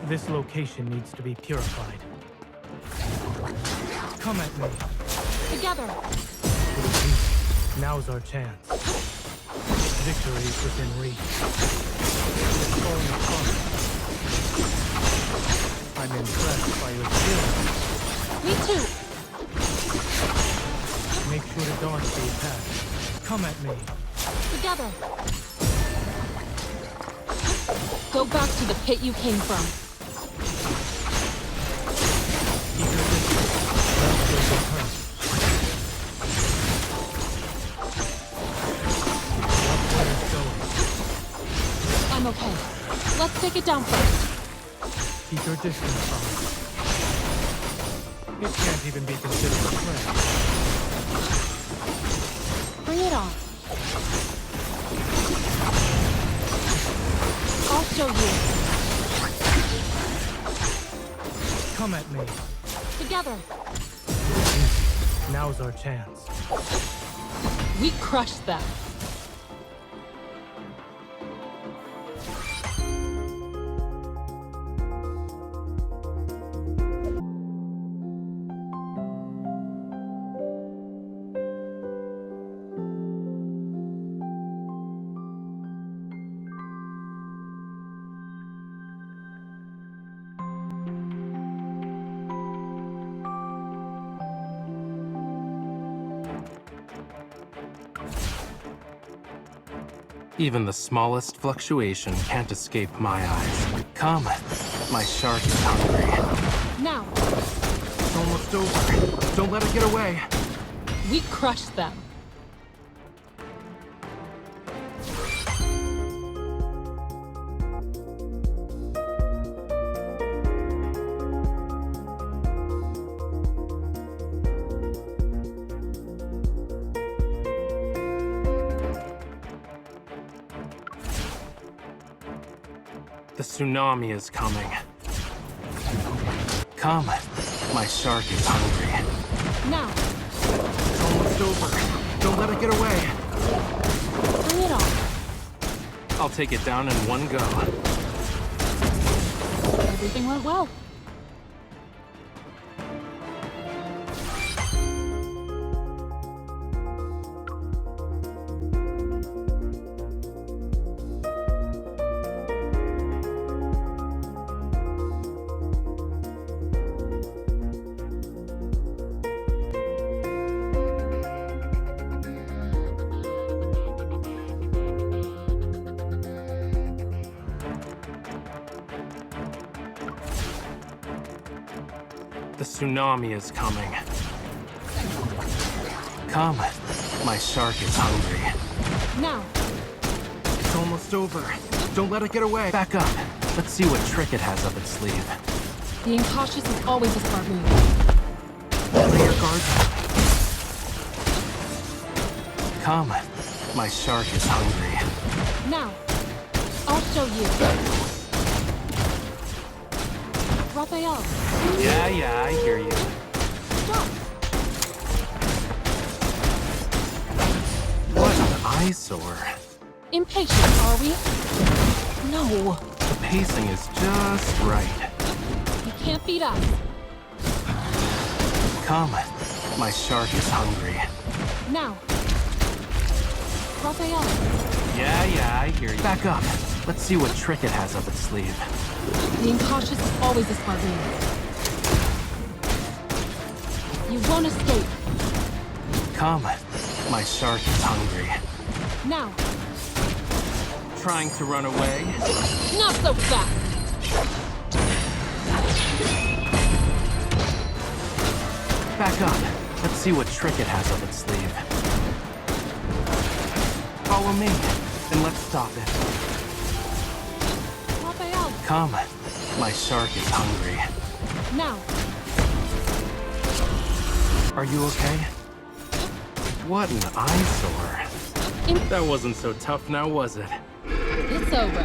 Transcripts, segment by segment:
This location needs to be purified. Come at me. Together. Now's our chance. Victory is within reach. Falling apart. I'm impressed by your skill. Me too. Make sure to dodge the attack. Come at me. Together. Go back to the pit you came from. Keep your distance. That's your return. Watch where it's going. I'm okay. Let's take it down first. Keep your distance from it. It can't even be considered a threat. Bring it on. I'll show you. Come at me. Together. Now's our chance. We crushed them. Even the smallest fluctuation can't escape my eyes. Come, my shark is hungry. Now. It's almost over. Don't let it get away. We crushed them. The tsunami is coming. Come, my shark is hungry. Now. It's almost over. Don't let it get away. Bring it on. I'll take it down in one go. Everything went well. The tsunami is coming. Come, my shark is hungry. Now. It's almost over. Don't let it get away. Back up. Let's see what trick it has up its sleeve. Being cautious is always a smart move. Lay your guards up. Come, my shark is hungry. Now. I'll show you. Raphael. Yeah, I hear you. Stop. What an eyesore. Impatient, are we? No. The pacing is just right. You can't beat us. Come, my shark is hungry. Now. Raphael. Yeah, I hear you. Back up. Let's see what trick it has up its sleeve. Being cautious is always a smart move. You won't escape. Come, my shark is hungry. Now. Trying to run away? Not so fast. Back up. Let's see what trick it has up its sleeve. Follow me, and let's stop it. Raphael. Come, my shark is hungry. Now. Are you okay? What an eyesore. That wasn't so tough now, was it? It's over.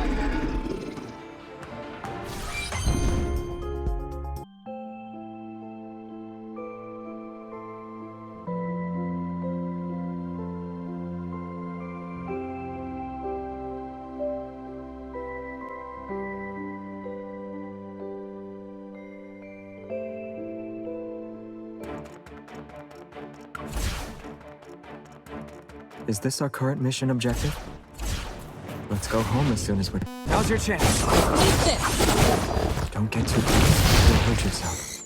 Is this our current mission objective? Let's go home as soon as we're... Now's your chance. Take this. Don't get too close. You'll hurt yourself.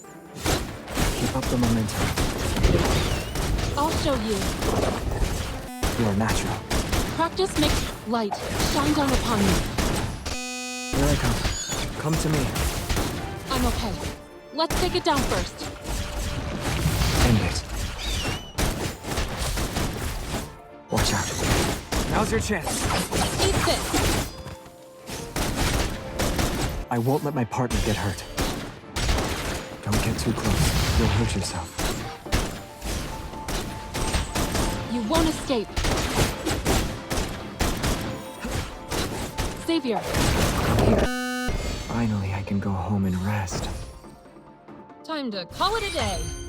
Keep up the momentum. I'll show you. You're a natural. Practice makes light shine down upon you. Here I come. Come to me. I'm okay. Let's take it down first. End it. Watch out. Now's your chance. Eat this. I won't let my partner get hurt. Don't get too close. You'll hurt yourself. You won't escape. Savior. Finally, I can go home and rest. Time to call it a day.